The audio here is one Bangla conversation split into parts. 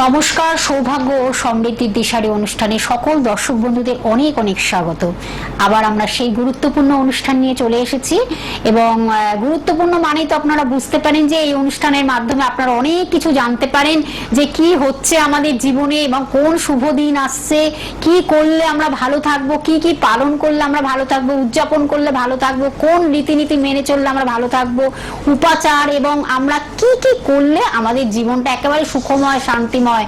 নমস্কার, সৌভাগ্য ও সমৃদ্ধির দিশারি অনুষ্ঠানে সকল দর্শক বন্ধুদের অনেক অনেক স্বাগত। আবার আমরা সেই গুরুত্বপূর্ণ অনুষ্ঠান নিয়ে চলে এসেছি এবং গুরুত্বপূর্ণ মানেই তো আপনারা বুঝতে পারেন যে এই অনুষ্ঠানের মাধ্যমে আপনারা অনেক কিছু জানতে পারেন যে কি হচ্ছে আমাদের জীবনে এবং কোন শুভ দিন আসছে, কি করলে আমরা ভালো থাকবো, কি কি পালন করলে আমরা ভালো থাকবো, উদযাপন করলে ভালো থাকবো, কোন রীতিনীতি মেনে চললে আমরা ভালো থাকবো, উপাচার এবং আমরা কি কি করলে আমাদের জীবনটা একেবারে সুখময়, শান্তিময়,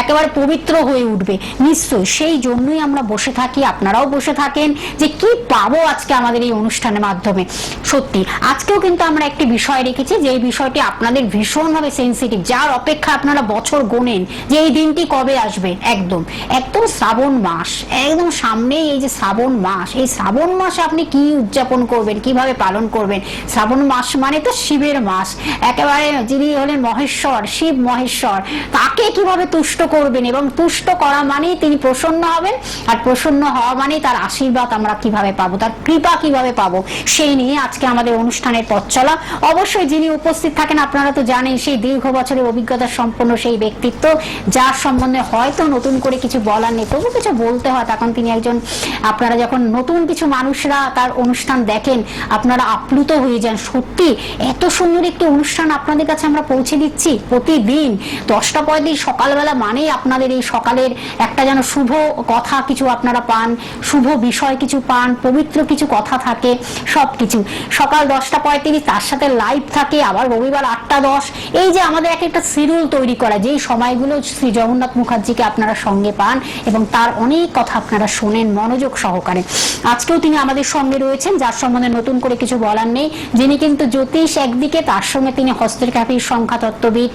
একেবারে পবিত্র হয়ে উঠবে। নিশ্চয়ই সেই জন্যই আমরা বসে থাকি, আপনারাও বসে থাকেন যে কি পাবো আজকে আমাদের এই অনুষ্ঠানের মাধ্যমে। সত্যি আজকেও কিন্তু আমরা একটি বিষয় রেখেছি যে এই বিষয়টি আপনাদের ভীষণভাবে সেন্সিটিভ, যার অপেক্ষা আপনারা বছর গোনেন যে এই দিনটি কবে আসবে। একদম একদম শ্রাবণ মাস, একদম সামনে এই যে শ্রাবণ মাস, এই শ্রাবণ মাসে আপনি কি উদযাপন করবেন, কিভাবে পালন করবেন। শ্রাবণ মাস মানে তো শিবের মাস, একেবারে যিনি হলেন মহেশ্বর, শিব মহেশ্বর, তাকে কিভাবে তুষ্ট করবেন এবং তুষ্ট করা মানেই তিনি প্রসন্ন হবেন, আর প্রসন্ন হওয়া মানে তার আশীর্বাদ আমরা কিভাবে পাবো, তার কৃপা কিভাবে পাবো, সেই নিয়ে আজকে আমাদের অনুষ্ঠানের পথ চলা। অবশ্যই যিনি উপস্থিত থাকেন আপনারা তো জানেন, সেই দীর্ঘ বছরের অভিজ্ঞতা সম্পন্ন সেই ব্যক্তিত্ব, যার সম্বন্ধে হয়তো নতুন করে কিছু বলার নেই, তবু কিছু বলতে হয়। তখন তিনি একজন, আপনারা যখন নতুন কিছু মানুষরা তার অনুষ্ঠান দেখেন আপনারা আপ্লুত হয়ে যান। সত্যি এত সুন্দর একটি অনুষ্ঠান আপনাদের কাছে আমরা পৌঁছে দিচ্ছি প্রতিদিন 10টা 35 সকালবেলা, মানে আপনাদের এই সকালের একটা যেন শুভ কথা কিছু আপনারা পান, শুভ বিষয় কিছু পান, পবিত্র কিছু কথা থাকে, সবকিছু সকাল 10টা 35, তার সাথে লাইভ থাকে আবার রবিবার 8টা 10। এই যে আমাদের একটা শিডিউল তৈরি করা, যেই সময়গুলো শ্রী জগন্নাথ মুখার্জিকে আপনারা সঙ্গে পান এবং তার অনেক কথা আপনারা শোনেন মনোযোগ সহকারে। আজকেও তিনি আমাদের সঙ্গে রয়েছেন, যার সম্বন্ধে নতুন করে কিছু বলার নেই। যিনি কিন্তু জ্যোতিষ একদিকে, তার সঙ্গে তিনি হস্তের কাপির সংখ্যাতত্ত্ববিদ,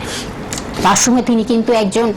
তার সঙ্গে তিনি কিন্তু একজন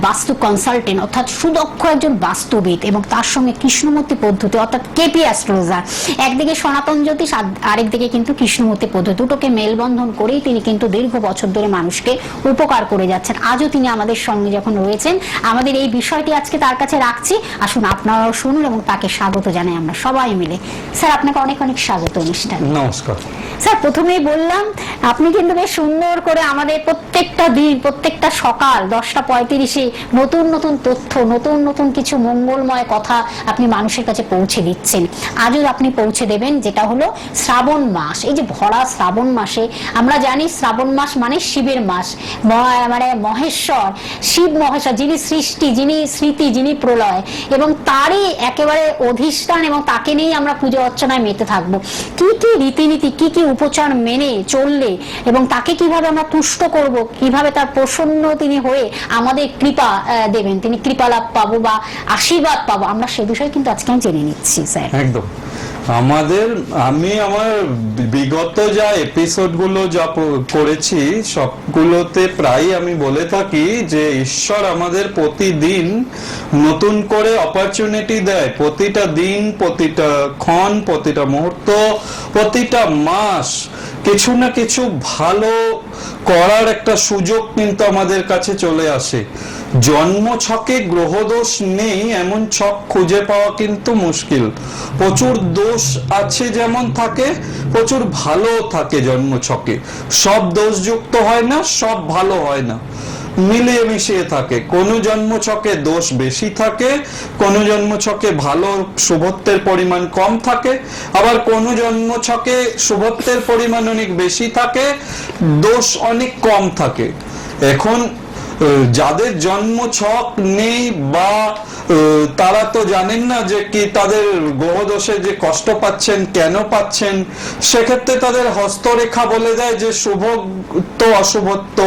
বাস্তু কনসালটেন্ট অর্থাৎ সুদক্ষ একজন বাস্তুবিদ, এবং তার সঙ্গে কৃষ্ণমূর্তি পদ্ধতি অর্থাৎ কেপি অ্যাস্ট্রোলজার। একদিকে সনাতন জ্যোতিষ, আরেকদিকে কিন্তু কৃষ্ণমূর্তি পদ্ধতি, দুটোকে মেলবন্ধন করেই তিনি কিন্তু দীর্ঘ বছর ধরে মানুষকে উপকার করে যাচ্ছেন। আজও তিনি আমাদের সঙ্গে যখন রয়েছেন, আমাদের এই বিষয়টি আজকে তার কাছে রাখছি। আসুন আপনারাও শুনুন এবং তাকে স্বাগত জানাই আমরা সবাই মিলে। স্যার, আপনাকে অনেক অনেক স্বাগত অনুষ্ঠানে। নমস্কার স্যার, প্রথমেই বললাম আপনি কিন্তু বেশ সুন্দর করে আমাদের প্রত্যেকটা দিন, প্রত্যেকটা সকাল 10টা 35 নতুন নতুন তথ্য, নতুন নতুন কিছু মঙ্গলময় কথা আপনি মানুষের কাছে পৌঁছে দিচ্ছেন। আজও আপনি পৌঁছে দেবেন, যেটা হলো শ্রাবণ মাস। এই যে ভরা শ্রাবণ মাসে আমরা জানি শ্রাবণ মাস মানে শিবের মাস, মানে মহেশ্বর, শিব মহেশ্বর, যিনি সৃষ্টি, যিনি স্মৃতি, যিনি প্রলয়, এবং তারই একেবারে অধিষ্ঠান, এবং তাকে নিয়েই আমরা পুজো অর্চনায় মেতে থাকবো। কি কি রীতিনীতি, কি কি উপচার মেনে চললে এবং তাকে কিভাবে আমরা তুষ্ট করব, কিভাবে তার প্রসন্ন তিনি হয়ে আমাদের কৃপা দেবেন, তিনি কৃপা লাভ পাবো বা আশীর্বাদ পাবো, আমরা সে বিষয়ে কিন্তু আজকে জেনে নিচ্ছি। স্যার, একদম আমি আমার বিগত যা এপিসোড গুলো যা করেছি সবগুলোতে প্রায় আমি বলে থাকি যে ঈশ্বর আমাদের প্রতিদিন নতুন করে অপরচুনিটি দেয়। প্রতিটা দিন, প্রতিটা ক্ষণ, প্রতিটা মুহূর্ত, প্রতিটা মাস কিছু না কিছু ভালো করার একটা সুযোগ কিন্তু আমাদের কাছে চলে আসে। জন্ম ছকে গ্রহদোষ নেই এমন ছক খুঁজে পাওয়া কিন্তু মুশকিল। প্রচুর দোষ আছে, যেমন থাকে প্রচুর ভালো থাকে জন্ম ছকে। সব দোষযুক্ত হয় না, সব ভালো হয় না, মিলিয়ে মিশিয়ে থাকে। কোন জন্ম ছকে দোষ বেশি থাকে, কোন জন্ম ছকে ভালো শুভত্বের পরিমাণ কম থাকে, আবার কোন জন্ম ছকে শুভত্বের পরিমাণ অনেক বেশি থাকে, দোষ অনেক কম থাকে। এখন যাদের জন্ম ছক নেই বা তারা তো জানেন না যে কি তাদের গ্রহদোষে যে কষ্ট পাচ্ছেন, কেন পাচ্ছেন। সেক্ষেত্রে তাদের হস্তরেখা বলে দেয় যে শুভত্ব অশুভত্ব,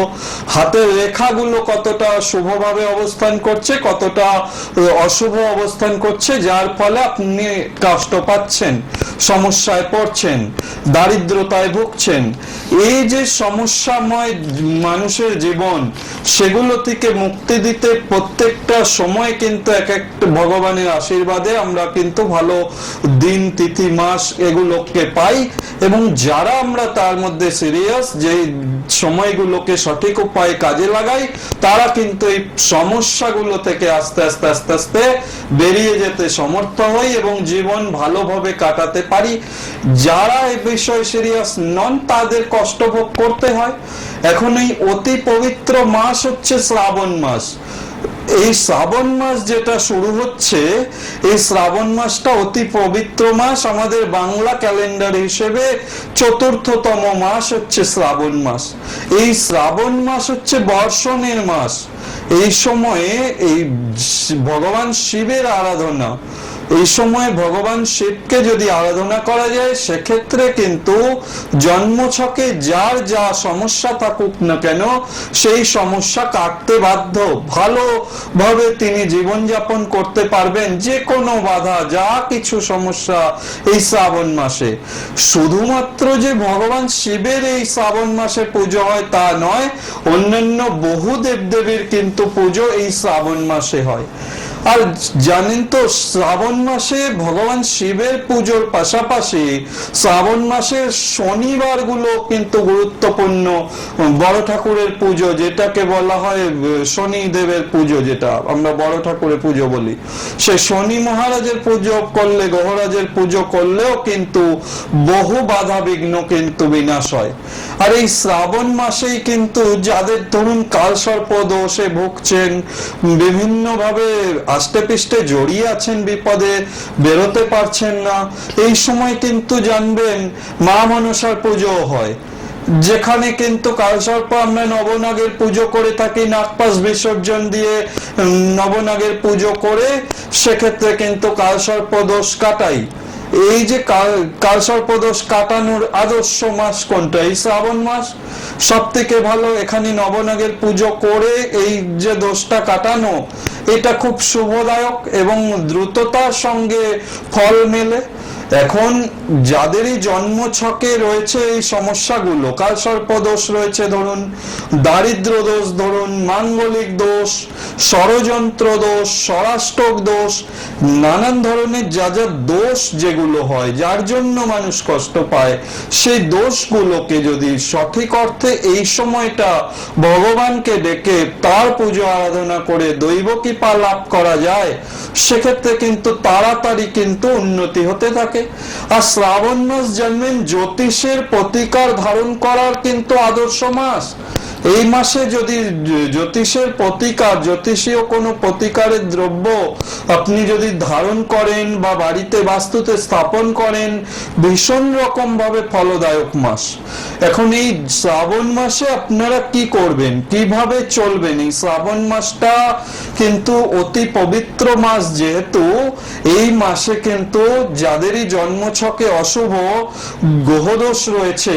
হাতের রেখাগুলো কতটা শুভভাবে অবস্থান করছে, কতটা অশুভ অবস্থান করছে, যার ফলে আপনি কষ্ট পাচ্ছেন, সমস্যায় পড়ছেন, দারিদ্রতায় ভুগছেন। এই যে সমস্যাময় মানুষের জীবন, সেগুলো থেকে মুক্তি দিতে প্রত্যেকটা সময় কিন্তু এক একটা ভগবানের আশীর্বাদে আমরা কিন্তু ভালো দিন, তিথি, মাস এগুলোকে পাই, এবং যারা আমরা তার মধ্যে সিরিয়াস, যে সময়গুলোকে সঠিক উপায়ে কাজে লাগাই, তারা কিন্তু এই সমস্যাগুলো থেকে আস্তে আস্তে আস্তে আস্তে বেরিয়ে যেতে সমর্থ হই এবং জীবন ভালোভাবে কাটাতে পারি। যারা এই বিষয়ে সিরিয়াস নন তাদের কষ্ট ভোগ করতে হয়। এখন এই অতি পবিত্র মাস হচ্ছে শ্রাবণ মাস। এই শ্রাবণ মাস যেটা শুরু হচ্ছে, এই শ্রাবণ মাসটা অতি পবিত্র মাস। আমাদের বাংলা ক্যালেন্ডার হিসেবে চতুর্থতম মাস হচ্ছে শ্রাবণ মাস। এই শ্রাবণ মাস হচ্ছে বর্ষণের মাস। এই সময়ে এই ভগবান শিবের আরাধনা, এই সময় ভগবান শিবকে যদি আরাধনা করা যায়, সেক্ষেত্রে কিন্তু জন্মছকে যার যা সমস্যা থাকুক না কেন, সেই সমস্যা কাটতে বাধ্য। ভালোভাবে তিনি জীবনযাপন করতে পারবেন। যে কোনো বাধা, যা কিছু সমস্যা এই শ্রাবণ মাসে, শুধুমাত্র যে ভগবান শিবের এই শ্রাবণ মাসে পুজো হয় তা নয়, অন্যান্য বহু দেবদেবীর কিন্তু পুজো এই শ্রাবণ মাসে হয়। আর জানেন তো, শ্রাবণ মাসে ভগবান শিবের পুজোর পাশাপাশি শ্রাবণ মাসের শনিবার গুলো কিন্তু গুরুত্বপূর্ণ। বড় ঠাকুরের পুজো, যেটাকে বলা হয় শনিদেবের পুজো, যেটা আমরা বড় ঠাকুরের পুজো বলি, সে শনি মহারাজের পুজো করলে, গ্রহরাজের পুজো করলেও কিন্তু বহু বাধা বিঘ্ন কিন্তু বিনাশ হয়। আর এই শ্রাবণ মাসেই কিন্তু যাদের ধরুন কালসর্প দোষে ভুগছেন, বিভিন্ন ভাবে আষ্টে পৃষ্ঠে জড়িয়ে আছেন, বিপদে বেরোতে পারছেন না, এই সময় কিন্তু জানবেন মা মনসার পুজো হয়, যেখানে কিন্তু কালসর্প আমরা নবনাগের পুজো করে থাকি। নাগপাশ বিসর্জন দিয়ে নবনাগের পুজো করে সেক্ষেত্রে কিন্তু কালসর্প দোষ কাটাই। এই যে কালসর্প দোষ কাটানোর আদর্শ মাস কোনটা? এই শ্রাবণ মাস সব থেকে ভালো। এখানে নবনাগের পুজো করে এই যে দোষটা কাটানো, এটা খুব শুভদায়ক এবং দ্রুততার সঙ্গে ফল মেলে। এখন যাদেরই জন্ম ছকে রয়েছে এই সমস্যাগুলো, কালসর্প দোষ রয়েছে ধরুন, দারিদ্র দোষ ধরুন, মাঙ্গলিক দোষ, ষড়যন্ত্র দোষ, স্বরাষ্টক দোষ, নানান ধরনের যা যা দোষ যেগুলো হয়, যার জন্য মানুষ কষ্ট পায়, সেই দোষগুলোকে যদি সঠিক অর্থে এই সময়টা ভগবানকে ডেকে তার পুজো আরাধনা করে দৈব কৃপা লাভ করা যায়, সেক্ষেত্রে কিন্তু তাড়াতাড়ি কিন্তু উন্নতি হতে থাকে। আর শ্রাবণ মাস জানবেন জ্যোতিষের প্রতিকার ধারণ করার কিন্তু আদর্শ মাস। এই মাসে যদি জ্যোতিষের প্রতিকার, জ্যোতিষীয় কোনো প্রতিকারের দ্রব্য আপনি যদি ধারণ করেন বা বাড়িতে বাস্তুতে স্থাপন করেন, ভীষণ রকম ভাবে ফলদায়ক মাস। এখন এই শ্রাবণ মাসে আপনারা কি করবেন, কিভাবে চলবেন? এই শ্রাবণ মাসটা কিন্তু অতি পবিত্র মাস, যেহেতু এই মাসে কিন্তু যাদেরই জন্মছকে অশুভ গ্রহদোষ রয়েছে,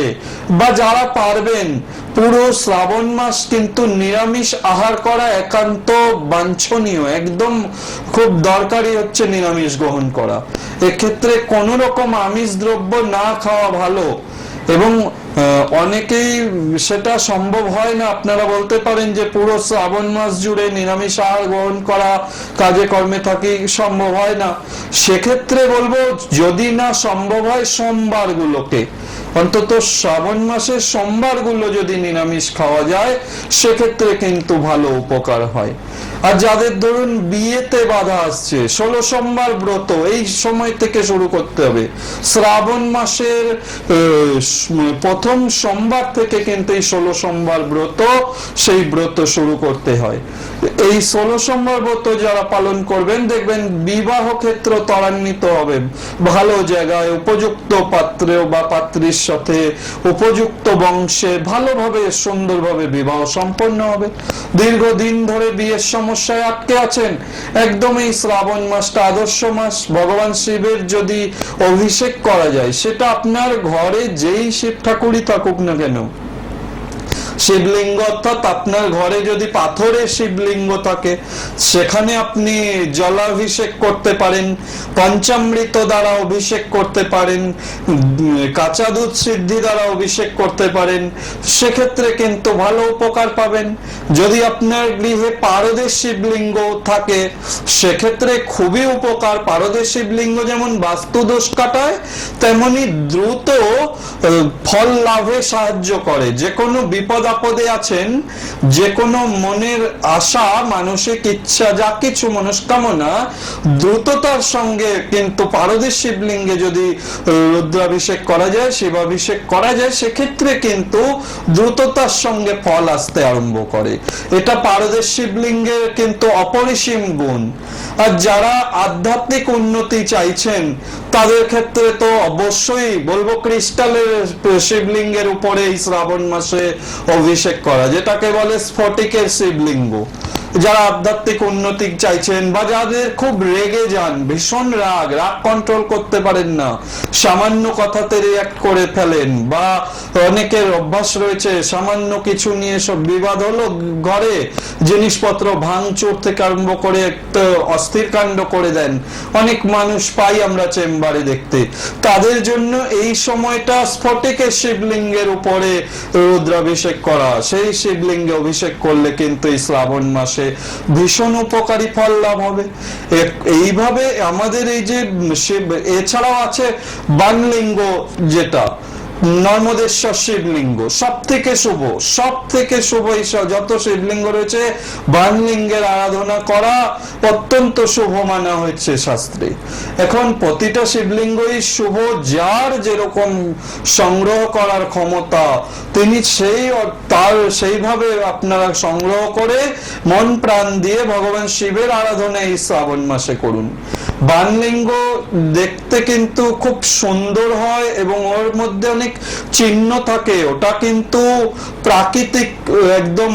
বা যারা পারবেন, পুরো শ্রাবণ মাস কিন্তু নিরামিষ আহার করা একান্ত বাঞ্ছনীয়, একদম খুব দরকারি হচ্ছে নিরামিষ গ্রহণ করা। এক্ষেত্রে কোন রকম আমিষ দ্রব্য না খাওয়া ভালো। এবং অনেকেই সেটা সম্ভব হয় না, আপনারা বলতে পারেন যে পুরো শ্রাবণ মাস জুড়ে নিরামিষ আহার গ্রহণ করা, কাজে কর্মে থাকি, সম্ভব হয় না। সেক্ষেত্রে বলবো, যদি না সম্ভব হয়, সোমবার গুলোকে অন্তত শ্রাবণ মাসের সোমবার গুলো যদি নিরামিষ খাওয়া যায়, সেক্ষেত্রে কিন্তু ভালো উপকার হয়। আর যাদের ধরুন বিয়েতে বাধা আসছে, 16 সোমবার ব্রত এই সময় থেকে শুরু করতে হবে। শ্রাবণ মাসের প্রথম সোমবার থেকে কিন্তু এই 16 সোমবার ব্রত, সেই ব্রত শুরু করতে হয়। এই 16 সোমবার ব্রত যারা পালন করবেন, দেখবেন বিবাহ ক্ষেত্র ত্বরান্বিত হবে, ভালো জায়গায় উপযুক্ত পাত্রে বা পাত্রীর সাথে উপযুক্ত বংশে ভালোভাবে সুন্দরভাবে বিবাহ সম্পন্ন হবে। দীর্ঘদিন ধরে বিয়ের সমস্যায় আটকে আছেন, একদম এই শ্রাবণ মাসটা আদর্শ মাস। ভগবান শিবের যদি অভিষেক করা যায়, সেটা আপনার ঘরে যেই শিব ঠাকুরই থাকুক না কেন, শিবলিঙ্গ, অর্থাৎ আপনার ঘরে যদি পাথরের শিবলিঙ্গ থাকে, সেখানে আপনি জলাভিষেক করতে পারেন, পঞ্চামৃত দ্বারা অভিষেক করতে পারেন, কাঁচা দুধ সিদ্ধি দ্বারা অভিষেক করতে পারেন, সেক্ষেত্রে কিন্তু ভালো উপকার পাবেন। যদি আপনার গৃহে পারদের শিবলিঙ্গ থাকে, সেক্ষেত্রে খুবই উপকার। পারদের শিবলিঙ্গ যেমন বাস্তুদোষ কাটায়, তেমনি দ্রুত ফল লাভে সাহায্য করে। যে কোনো বিপদ আপদে আছেন, যে কোনো মনের আশা, মানসিক ইচ্ছা, যা কিছু মনস্কামনা দ্রুততার সঙ্গে কিন্তু পারদের শিবলিঙ্গে যদি রুদ্রাভিষেক করা যায়, শিবাভিষেক করা যায়, সেক্ষেত্রে কিন্তু দ্রুততার সঙ্গে ফল আসতে আরম্ভ করে। এটা পারদের শিবলিঙ্গের কিন্তু অপরিসীম গুণ। আর যারা আধ্যাত্মিক উন্নতি চাইছেন তাদের ক্ষেত্রে তো অবশ্যই বলবো ক্রিস্টালের শিবলিঙ্গের উপরে এই শ্রাবণ মাসে অভিষেক করা, যেটাকে বলে স্ফটিকের শিবলিঙ্গ। যারা আধ্যাত্মিক উন্নতি চাইছেন বা যাদের খুব রেগে যান, ভীষণ রাগ কন্ট্রোল করতে পারেন না, সামান্য কথাতে রিঅ্যাক্ট করে ফেলেন, বা অনেকের অভ্যাস রয়েছে সামান্য কিছু নিয়ে সব বিবাদ হলো ঘরে, জিনিসপত্র ভাঙচুর থেকে আরম্ভ করে অস্থির কাণ্ড করে দেন, অনেক মানুষ পাই আমরা চেম্বারে দেখতে। তাদের জন্য এই সময়টা স্ফটিকের শিবলিঙ্গের উপরে রুদ্রাভিষেক করা, সেই শিবলিঙ্গে অভিষেক করলে কিন্তু এই শ্রাবণ মাসে ভীষণ উপকারী ফল লাভ হবে। এইভাবে আমাদের এই যে শিব, এছাড়াও আছে বানলিঙ্গ, যেটা নর্মদেশ্বর শিবলিঙ্গ, সব থেকে শুভ, সব থেকে শুভ। যত শিবলিঙ্গ রয়েছে বানলিঙ্গের আরাধনা করা অত্যন্ত শুভ মানা হয়েছে শাস্ত্রে। এখন প্রতিটা শিবলিঙ্গই শুভ, যার যেরকম সংগ্রহ করার ক্ষমতা তিনি তার সেইভাবে আপনারা সংগ্রহ করে মন প্রাণ দিয়ে ভগবান শিবের আরাধনা এই শ্রাবণ মাসে করুন। বানলিঙ্গ দেখতে কিন্তু খুব সুন্দর হয় এবং ওর মধ্যে অনেক চিহ্ন থাকে। ওটা কিন্তু প্রাকৃতিক একদম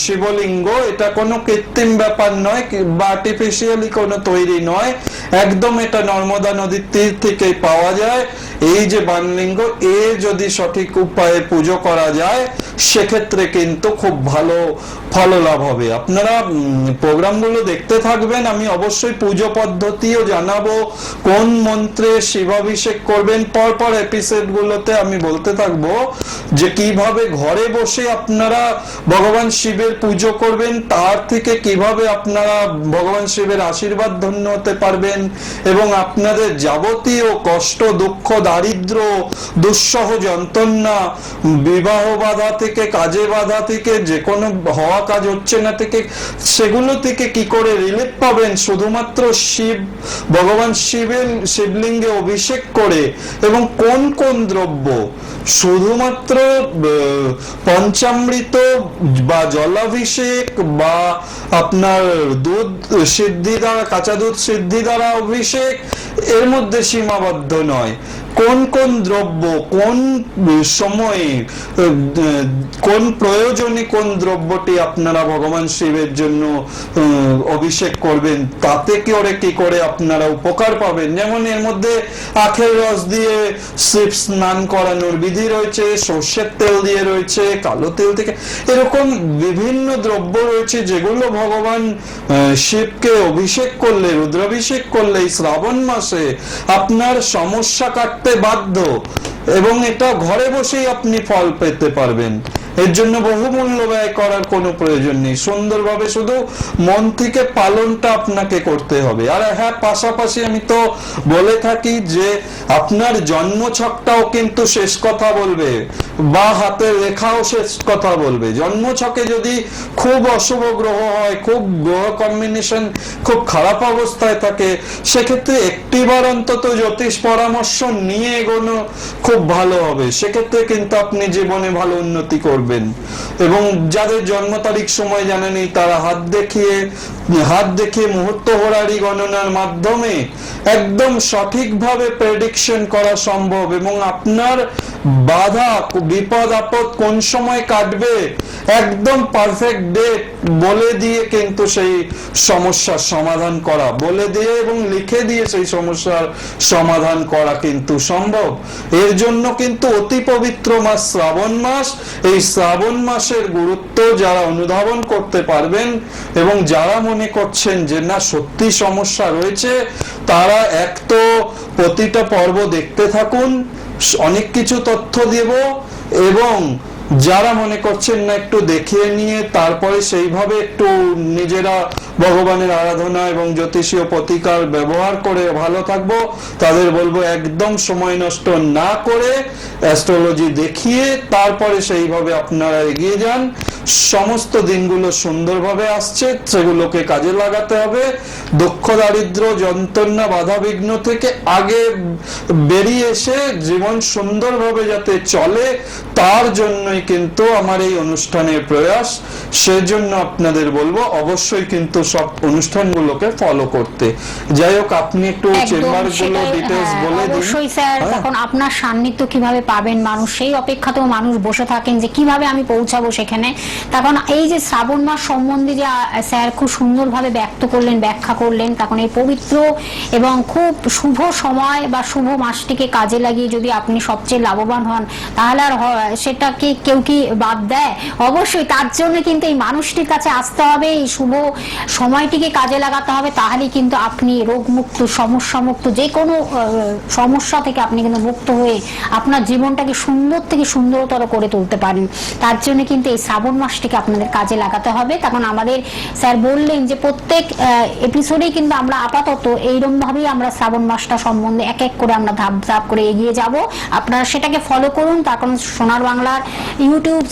শিবলিঙ্গ, এটা কোনো কৃত্রিম ব্যাপার নয় বা আর্টিফিশিয়ালি কোনো তৈরি নয়, একদম এটা নর্মদা নদীর তীর থেকে পাওয়া যায়। এই যে বানলিঙ্গ, এ যদি সঠিক উপায়ে পুজো করা যায় সেক্ষেত্রে কিন্তু খুব ভালো ফল লাভ হবে। আপনারা প্রোগ্রামগুলো দেখতে থাকবেন, আমি অবশ্যই পুজো পদ্ধতিও জানাবো, কোন মন্ত্রে শিবাভিষেক করবেন পরপর এপিসোডগুলোতে আমি বলতে থাকবো যে কিভাবে ঘরে বসে আপনারা ভগবান শিবের পুজো করবেন, তার থেকে কিভাবে আপনারা ভগবান শিবের আশীর্বাদ ধন্য হতে পারবেন এবং আপনাদের যাবতীয় কষ্ট, দুঃখ, দারিদ্র, দুঃসহ যন্ত্রণা, বিবাহ বাধা থেকে, কাজে বাধা থেকে, যে কোনো হওয়া কাজ হচ্ছে না থেকে, সেগুলো থেকে কি করে রিলিফ পাবেন শুধুমাত্র ভগবান শিবলিঙ্গে অভিষেক করে। এবং কোন কোন দ্রব্য শুধুমাত্র পঞ্চামৃত বা জলাভিষেক বা আপনার দুধ সিদ্ধি দ্বারা, কাঁচা দুধ সিদ্ধি দ্বারা অভিষেক, এর মধ্যে সীমাবদ্ধ নয়। কোন কোন দ্রব্য কোন সময়ে, কোন প্রয়োজনে কোন দ্রব্যটি আপনারা ভগবান শিবের জন্য অভিষেক করবেন, তাতে কি করে আপনারা উপকার পাবেন। যেমন এর মধ্যে আখের রস দিয়ে শিব স্নান করানোর বিধি রয়েছে, সর্ষের তেল দিয়ে রয়েছে, কালো তেল থেকে, এরকম বিভিন্ন দ্রব্য রয়েছে যেগুলো ভগবান শিবকে অভিষেক করলে, রুদ্রাভিষেক করলে এই শ্রাবণ মাসে আপনার সমস্যা কাটতে বাধ্য, এবং এটা ঘরে বসেই আপনি ফল পেতে পারবেন। এর জন্য বহুমূল্য ব্যয় করার কোনো প্রয়োজন নেই, সুন্দরভাবে শুধু মন থেকে পালনটা আপনাকে করতে হবে। আর হ্যাঁ, পাশাপাশি আমি তো বলে থাকি যে আপনার জন্মছকটাও কিন্তু শেষ কথা বলবে, বা হাতের রেখাও শেষ কথা বলবে। জন্মছকে যদি খুব অশুভ গ্রহ হয়, খুব গ্রহ কম্বিনেশন খুব খারাপ অবস্থায় থাকে, সেক্ষেত্রে একটিবার অন্তত জ্যোতিষ পরামর্শ নিয়ে এগোনো খুব ভালো হবে। সেক্ষেত্রে কিন্তু আপনি জীবনে ভালো উন্নতি করবেন। এবং যাদের জন্ম তারিখ সময় জানা নেই, তারা হাত দেখিয়ে মুহূর্ত হোরারি গণনার মাধ্যমে একদম সঠিকভাবে প্রেডিকশন করা সম্ভব, এবং আপনার বাধা, বিপদ আপদ কোন সময় কাটবে একদম পারফেক্ট ডেট বলে দিয়ে কিন্তু সেই সমস্যার সমাধান করা, বলে দিয়ে এবং লিখে দিয়ে সেই সমস্যার সমাধান করা কিন্তু সম্ভব। এর জন্য কিন্তু অতি পবিত্র মাস শ্রাবণ মাস। এই শ্রাবণ মাসের গুরুত্ব যারা অনুধাবন করতে পারবেন এবং যারা মনে করছেন যে না সত্যি সমস্যা রয়েছে, তারা এক তো প্রতিটা পর্ব দেখতে থাকুন, অনেক কিছু তথ্য দেব, এবং যারা মনে করছেন না একটু দেখিয়ে নিয়ে তারপরে সেইভাবে একটু নিজেরা ভগবানের আরাধনা এবং জ্যোতিষীয় প্রতিকার ব্যবহার করে ভালো থাকবো। তাদের বলবো একদম সময় নষ্ট না করে অ্যাস্ট্রোলজি দেখিয়ে তারপরে সেইভাবে আপনারা এগিয়ে যান। সমস্ত দিনগুলো সুন্দরভাবে আসছে, সেগুলোকে কাজে লাগাতে হবে। দুঃখ দারিদ্র যন্ত্রণা বাধা বিঘ্ন থেকে আগে বেরিয়ে এসে জীবন সুন্দরভাবে যাতে চলে, তার জন্যই কিন্তু আমার এই অনুষ্ঠানের প্রয়াস। সেজন্য আপনাদের বলবো অবশ্যই কিন্তু সব অনুষ্ঠানগুলোকে ফলো করতে। যাই হোক, আপনি একটু চেম্বার গুলো ডিটেইলস বলে দিন। অবশ্যই স্যার, তখন আপনার সান্নিধ্য কিভাবে পাবেন মানুষ, সেই অপেক্ষাতেও মানুষ বসে থাকেন যে কিভাবে আমি পৌঁছাবো সেখানে। তখন এই যে শ্রাবণ মাস সম্বন্ধে যে স্যার খুব সুন্দরভাবে ব্যক্ত করলেন, ব্যাখ্যা করলেন, তখন এই পবিত্র এবং খুব শুভ সময় বা শুভ মাসটিকে কাজে লাগিয়ে যদি আপনি সবচেয়ে লাভবান হন, তাহলে আর সেটাকে কেউ কি বাদ দেয়? অবশ্যই তার জন্য কিন্তু এই মানুষটির কাছে আসতে হবে, এই শুভ সময়টিকে কাজে লাগাতে হবে। তাহলেই কিন্তু আপনি রোগমুক্ত, সমস্যামুক্ত, যে কোনো সমস্যা থেকে আপনি কিন্তু মুক্ত হয়ে আপনার জীবনটাকে সুন্দর থেকে সুন্দরতর করে তুলতে পারেন। তার জন্য কিন্তু এই শ্রাবণ মাসটিকে আপনাদের কাজে লাগাতে হবে। তখন আমাদের স্যার বললেন যে প্রত্যেক এপিসোডেই কিন্তু আমরা আপাতত এইরকম ভাবেই আমরা শ্রাবণ মাসটা সম্বন্ধে এক এক করে আমরা ধাপ ধাপ করে এগিয়ে যাব। আপনারা সেটাকে ফলো করুন। তার কারণ সোনার বাংলার ইউটিউব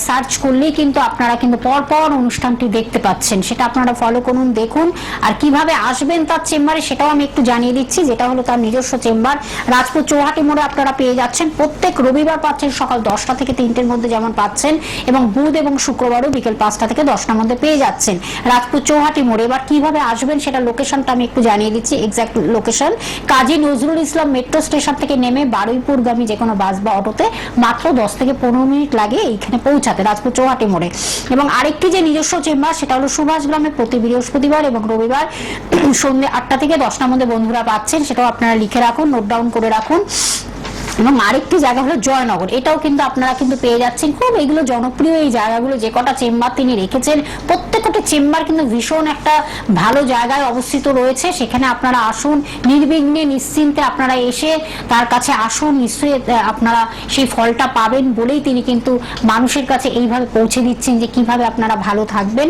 সার্চ করলেই কিন্তু আপনারা কিন্তু পরপর অনুষ্ঠানটি দেখতে পাচ্ছেন, সেটা আপনারা ফলো করুন, দেখুন। আর কিভাবে আসবেন তার চেম্বারে সেটাও আমি একটু জানিয়ে দিচ্ছি, যেটা হলো তার নিজস্ব চেম্বার রাজপুর চৌহাটি মোড়ে আপনারা পেয়ে যাচ্ছেন। প্রত্যেক রবিবার পাচ্ছেন সকাল 10টা থেকে 3টের মধ্যে যেমন পাচ্ছেন, এবং বুধ এবং শুক্রবারও বিকেল 5টা থেকে 10টার মধ্যে পেয়ে যাচ্ছেন রাজপুর চৌহাটি মোড়ে। এবার কিভাবে আসবেন সেটা লোকেশনটা আমি একটু জানিয়ে দিচ্ছি। Exact location Kazi Nazrul Islam metro station থেকে নেমে বারুইপুরগামী যে কোনো বাস বা অটোতে মাত্র 10 থেকে 15 মিনিট লাগে এইখানে পৌঁছাতে, রাজপুর চৌহাটি মোড়ে। এবং আরেকটি যে নিজস্ব চেম্বার সেটা হলো সুভাষ গ্রামে প্রতি বৃহস্পতিবার এবং রবিবার সন্ধ্যে 8টা থেকে 10টার মধ্যে বন্ধুরা পাচ্ছেন, সেটাও আপনারা লিখে রাখুন, নোট ডাউন করে রাখুন। এবং আরেকটি জায়গা হলো জয়নগর, এটাও কিন্তু আপনারা কিন্তু পেয়ে যাচ্ছেন। খুব এগুলো জনপ্রিয় এই জায়গাগুলো, যে কটা চেম্বার তিনি রেখেছেন প্রত্যেকটা চেম্বার কিন্তু ভীষণ একটা ভালো জায়গায় অবস্থিত রয়েছে। সেখানে আপনারা আসুন, নির্বিঘ্নে নিশ্চিন্তে আপনারা এসে তার কাছে আসুন, নিশ্চয়ই আপনারা সেই ফলটা পাবেন বলেই তিনি কিন্তু মানুষের কাছে এইভাবে পৌঁছে দিচ্ছেন যে কিভাবে আপনারা ভালো থাকবেন।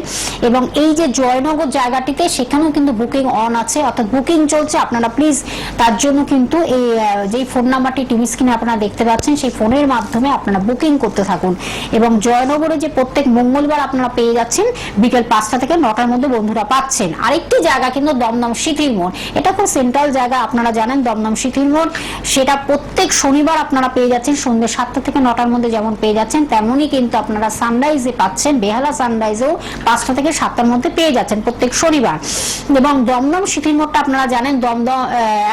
এবং এই যে জয়নগর জায়গাটিতে সেখানেও কিন্তু বুকিং অন আছে, অর্থাৎ বুকিং চলছে। আপনারা প্লিজ তার জন্য কিন্তু এই যেই ফোন নাম্বারটি টিভি স্ক্রিনে আপনারা দেখতে পাচ্ছেন সেই ফোনের মাধ্যমে আপনারা বুকিং করতে থাকুন। এবং জয়নগরে যে প্রত্যেক মঙ্গলবার আপনারা পেয়ে যাচ্ছেন বিকেল 5টা থেকে 9টার মধ্যে বন্ধুরা পাচ্ছেন। আরেকটি জায়গা কিন্তু দমদম শিথিল মোড়, এটা খুব সেন্ট্রাল জায়গা, আপনারা জানেন দমদম শিথিল মোড়। সেটা প্রত্যেক শনিবার আপনারা পেয়ে যাচ্ছেন সন্ধ্যে 7টা থেকে 9টার মধ্যে যেমন পেয়ে যাচ্ছেন, তেমনই কিন্তু আপনারা সানরাইজে পাচ্ছেন, বেহালা সানরাইজেও 5টা থেকে 7টার মধ্যে পেয়ে যাচ্ছেন প্রত্যেক শনিবার। এবং দমদম শিথিল মোড়টা আপনারা জানেন দমদম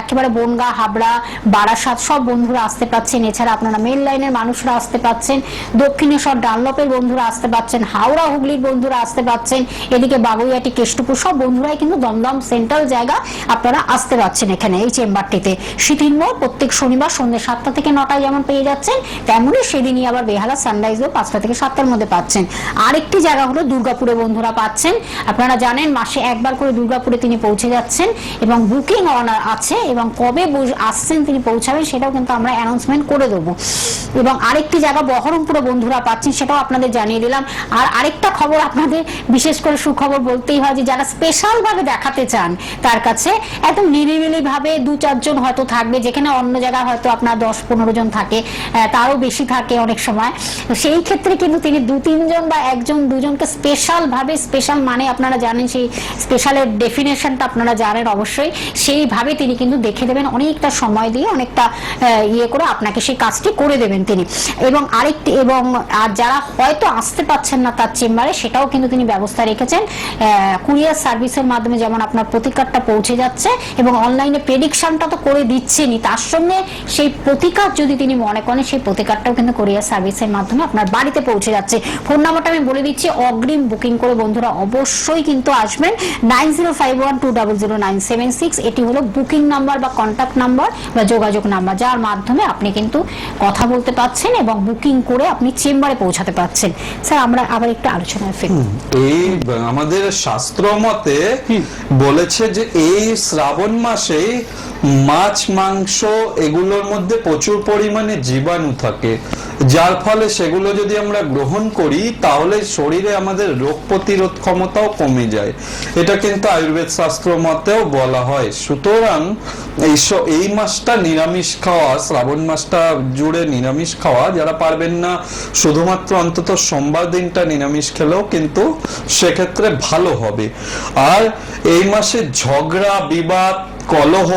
একেবারে বনগা, হাবড়া, বারাসাত সব বন্ধুরা আসতে পাচ্ছেন। এছাড়া আপনারা মেন লাইনের মানুষরা আসতে পাচ্ছেন, দক্ষিণেশ্বর ডানলপের বন্ধুরা আসতে পাচ্ছেন, হাওড়া হুগলির বন্ধুরা আসতে পাচ্ছেন, এদিকে বাগুইয়াটি, কেষ্টপুর সব বন্ধুরাই কিন্তু দমদম সেন্ট্রাল জায়গা আপনারা আসতে পাচ্ছেন এখানে এই চেম্বারটিতে। শিথিল মোড় প্রত্যেক শনিবার সন্ধ্যে 7টা থেকে 9টায় যেমন পেয়ে যাচ্ছেন, তেমনই সেদিনই আবার বেহালা সানরাইজও 5টা থেকে 7টার মধ্যে পাচ্ছেন। আরেকটি জায়গা হলো দুর্গাপুরে বন্ধুরা পাচ্ছেন। আপনারা জানেন মাসে একবার করে দুর্গাপুরে তিনি পৌঁছে যাচ্ছেন এবং বুকিং অনার আছে, এবং কবে আসছেন তিনি পৌঁছাবেন সেটাও কিন্তু আমরা অ্যানাউন্সমেন্ট করে দেবো। এবং আরেকটি জায়গা বহরমপুরে বন্ধুরা পাচ্ছেন, সেটাও আপনাদের জানিয়ে দিলাম। আর আরেকটা খবর আপনাদের বিশেষ করে সুখবর বলতেই হয়, যে যারা স্পেশাল ভাবে দেখাতে চান তার কাছে একদম নিরিবিলি ভাবে 2-4 জন হয়তো থাকবে, যেখানে অন্য জায়গায় হয়তো আপনার 10-15 জন থাকে, তারও বেশি থাকে অনেক সময়। সেই ক্ষেত্রে কিন্তু তিনি 2-3 জন বা 1-2জনকে স্পেশাল ভাবে, স্পেশাল মানে আপনারা জানেন সেই স্পেশালের ডেফিনেশনটা আপনারা জানেন অবশ্যই, সেইভাবে তিনি কিন্তু দেখে দেবেন, অনেকটা সময় দিয়ে অনেকটা ইয়ে করে আপনাকে সেই কাজটি করে দেবেন তিনি। এবং আরেকটি, এবং আর যারা হয়তো আসতে পাচ্ছেন না তার চেম্বারে, সেটাও কিন্তু তিনি ব্যবস্থা রেখেছেন কুরিয়ার সার্ভিসের মাধ্যমে, যেমন আপনার প্রতিকারটা পৌঁছে যাচ্ছে এবং অনলাইনে প্রেডিকশনটা তো করে দিচ্ছেনই, তার সঙ্গে সেই প্রতিকার যদি তিনি মনে করেন সেই প্রতিকারটাও কিন্তু কুরিয়ার সার্ভিসের মাধ্যমে আপনার বাড়িতে পৌঁছে যাচ্ছে। ফোন নাম্বারটা আমি বলে দিচ্ছি, অগ্রিম বুকিং করে বন্ধুরা অবশ্যই কিন্তু আসবেন। 9051200976, এটি হলো বুকিং নাম্বার বা কন্ট্যাক্ট নাম্বার বা যোগাযোগ নাম্বার, যার মাধ্যমে আপনি কিন্তু কথা বলতে পাচ্ছেন এবং বুকিং করে আপনি চেম্বারে পৌঁছাতে পাচ্ছেন। স্যার আমরা আবার একটু আলোচনায় ফিরব। এই আমাদের শাস্ত্র মতে বলেছে যে এই শ্রাবণ মাসে মাছ, মাংস এগুলোর মধ্যে প্রচুর পরিমাণে জীবাণু থাকে যার ফলে সেগুলো যদি আমরা গ্রহণ করি তাহলে শরীরে আমাদের রোগ প্রতিরোধ ক্ষমতাও কমে যায়। এটা কিন্তু আয়ুর্বেদ শাস্ত্র মতেও বলা হয়। সুতরাং এই মাসটা নিরামিষ খাওয়া, শ্রাবণ মাসটা জুড়ে নিরামিষ খাওয়া, যারা পারবেন না শুধুমাত্র অন্তত সোমবার দিনটা নিরামিষ খেলেও কিন্তু সেক্ষেত্রে ভালো হবে। আর এই মাসে ঝগড়া বিবাদ কলহ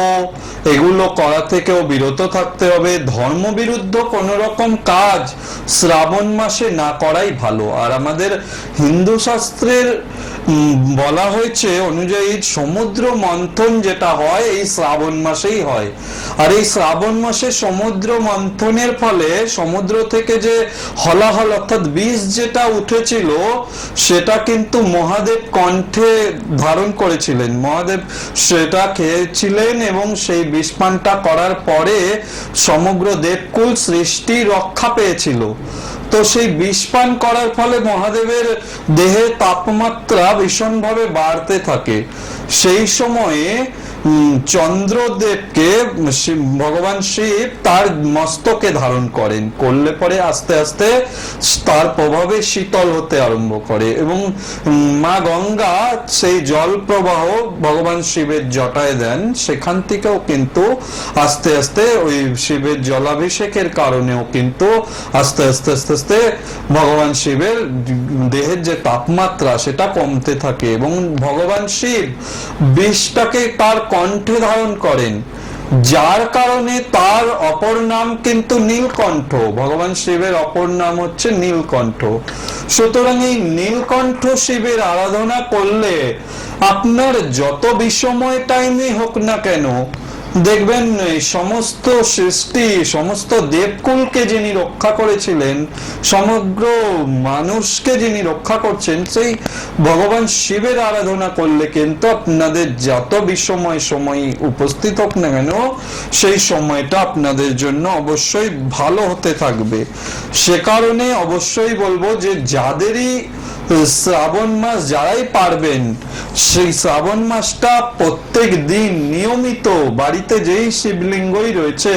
এগুলো করা থেকেও বিরত থাকতে হবে। ধর্মবিরুদ্ধ কোন রকম কাজ শ্রাবণ মাসে না করাই ভালো। আর আমাদের হিন্দু শাস্ত্রের বলা হয়েছে অনুযায়ী সমুদ্র মন্থন যেটা হয় এই শ্রাবণ মাসেই হয়। আর এই শ্রাবণ মাসে সমুদ্র মন্থনের ফলে সমুদ্র থেকে যে হলাহল অর্থাৎ বিষ যেটা উঠেছিল সেটা কিন্তু মহাদেব কণ্ঠে ধারণ করেছিলেন। মহাদেব সেটা খেয়েছিলেন এবং সেই বিষপানটা করার পরে সমগ্র দেবকুল সৃষ্টি রক্ষা পেয়েছিল। তো সেই বিষপান করার ফলে মহাদেবের দেহের তাপমাত্রা ভীষণভাবে বাড়তে থাকে। সেই সময়ে চন্দ্রদেবকে ভগবান শিব তার মস্তকে ধারণ করেন, করলে পরে আস্তে আস্তে তার প্রভাবে শীতল হতে আরম্ভ করে এবং মা গঙ্গা সেই জল প্রবাহ ভগবান শিবের জটায় দেন। সেখান থেকেও কিন্তু আস্তে আস্তে ওই শিবের জলাভিষেকের কারণেও কিন্তু আস্তে আস্তে আস্তে আস্তে ভগবান শিবের দেহের যে তাপমাত্রা সেটা কমতে থাকে এবং ভগবান শিব বিষটাকে তার কণ্ঠে ধারণ করেন, যার কারণে তার অপর নাম কিন্তু নীলকণ্ঠ। ভগবান শিবের অপর নাম হচ্ছে নীলকণ্ঠ। সুতরাং এই নীলকণ্ঠ শিবের আরাধনা করলে আপনার যত বিষময় টাইমে হোক না কেন, দেখবেন সমস্ত সৃষ্টি সমস্ত দেবকুলকে যিনি রক্ষা করেছিলেন, সমগ্র মানুষকে যিনি রক্ষা করছেন, সেই ভগবান শিবের আরাধনা করলে কিন্তু আপনাদের যত বিষময় সময় উপস্থিত হোক না কেন সেই সময়টা আপনাদের জন্য অবশ্যই ভালো হতে থাকবে। সে কারণে অবশ্যই বলবো যে যাদেরই শ্রাবণ মাস যারাই পারবেন সেই শ্রাবণ মাসটা প্রত্যেক দিন নিয়মিত বাড়িতে যেই শিবলিঙ্গই রয়েছে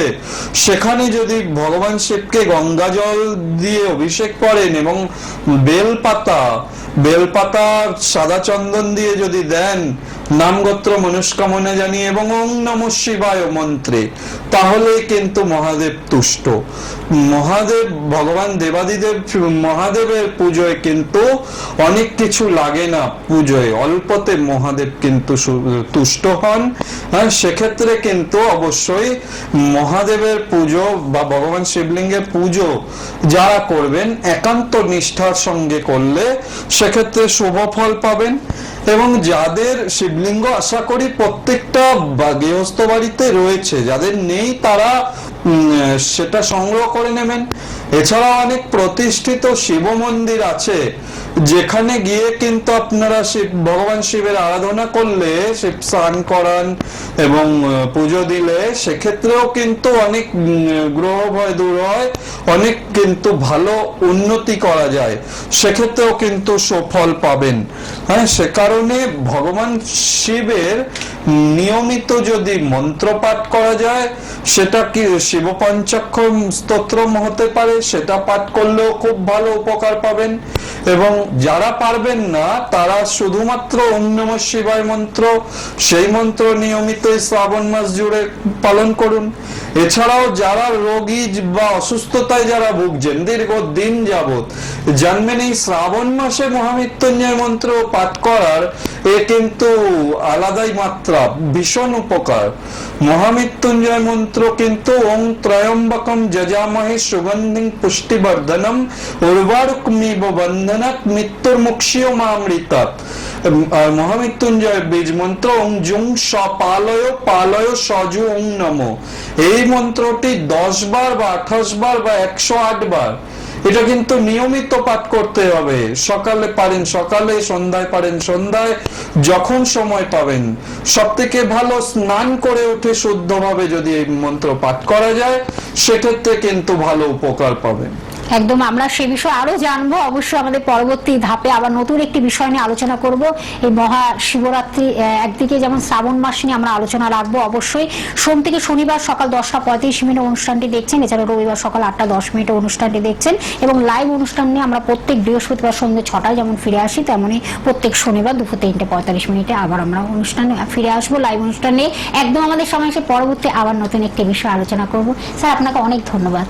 সেখানে যদি ভগবান শিবকে গঙ্গা জল দিয়ে অভিষেক করেন এবং বেলপাতা সাদা চন্দন দিয়ে যদি দেন নামগোত্র মনস্কামনা জানিয়ে এবং ওং নমঃ শিবায় মন্ত্রে, তাহলে কিন্তু মহাদেব তুষ্ট। মহাদেব ভগবান দেবাদিদেব মহাদেবের পুজোয় কিন্তু অনেক কিছু লাগে না, পুজোয় অল্পতে মহাদেব কিন্তু তুষ্ট হন। সেক্ষেত্রে কিন্তু অবশ্যই মহাদেবের পুজো বা ভগবান শিবলিঙ্গের পুজো যারা করবেন একান্ত নিষ্ঠার সঙ্গে করলে সেক্ষেত্রে শুভ ফল পাবেন। এবং যাদের শিবলিঙ্গ আশা করি প্রত্যেকটা গৃহস্থ বাড়িতে রয়েছে, যাদের নেই তারা সেটা সংগ্রহ করে নেবেন। এছাড়াও অনেক প্রতিষ্ঠিত শিব মন্দির আছে যেখানে গিয়ে কিন্তু আপনারা ভগবান শিবের আরাধনা করলে, শিব স্নান করান এবং পুজো দিলে সেক্ষেত্রেও কিন্তু অনেক গ্রহ ভয় দূর হয়, অনেক কিন্তু ভালো উন্নতি করা যায়, সেক্ষেত্রেও কিন্তু সুফল পাবেন। হ্যাঁ, সে কারণে ভগবান শিবের নিয়মিত যদি মন্ত্র পাঠ করা যায়, সেটা কি শিব পঞ্চাক্ষর স্তোত্রম হতে পারে, সেটা পাঠ করলেও খুব ভালো উপকার পাবেন। এবং যারা পারবেন না তারা শুধুমাত্র ওম নমঃ শিবায় মন্ত্র, সেই মন্ত্র নিয়মিত শ্রাবণ মাস জুড়ে পালন করুন। এছাড়াও যারা রোগী বা অসুস্থতায় যারা ভুগছেন দীর্ঘদিন যাবৎ, জানবেন এই শ্রাবণ মাসে মহামৃত্যুঞ্জয় মন্ত্র পাঠ করার কিন্তু আলাদাই মাত্রা, ভীষণ উপকার। মহামৃত্যুঞ্জয় মন্ত্র কিন্তু ওং ত্রয়ম্বকম যজামহে সুগন্ধিং পুষ্টিবর্ধনম উর্বারুকমিব বন্ধনাৎ মৃত্যুর্মুক্ষীয় মামৃতাৎ। মহামৃত্যুঞ্জয় বীজ মন্ত্র ওং জুং সপালয় পালয় সজু ওং নমঃ। এই মন্ত্রটি 10 বার বা 28 বার বা 108 বার এটা কিন্তু নিয়মিত পাঠ করতে হবে। সকালে পারেন সকালে, সন্ধ্যায় পারেন সন্ধ্যায়, যখন সময় পাবেন। সব থেকে ভালো স্নান করে উঠে শুদ্ধভাবে যদি এই মন্ত্র পাঠ করা যায় সেক্ষেত্রে কিন্তু ভালো উপকার পাবেন। একদম আমরা সে বিষয়ে আরো জানবো অবশ্যই আমাদের পরবর্তী ধাপে আবার নতুন একটি বিষয় নিয়ে আলোচনা করব। এই মহা শিবরাত্রি একদিকে যেমন শ্রাবণ মাস নিয়ে আমরা আলোচনা রাখবো অবশ্যই। সোম থেকে শনিবার সকাল 10:35 অনুষ্ঠানটি দেখছেন, এছাড়া রবিবার সকাল 8:10 অনুষ্ঠানটি দেখছেন, এবং লাইভ অনুষ্ঠান নিয়ে আমরা প্রত্যেক বৃহস্পতিবার সন্ধ্যে 6টায় যেমন ফিরে আসি, তেমনি প্রত্যেক শনিবার দুপুর 3:45 আবার আমরা অনুষ্ঠানে ফিরে আসবো লাইভ অনুষ্ঠান নিয়ে। একদম আমাদের সময় এসে পরবর্তী আবার নতুন একটি বিষয় আলোচনা করব। স্যার আপনাকে অনেক ধন্যবাদ।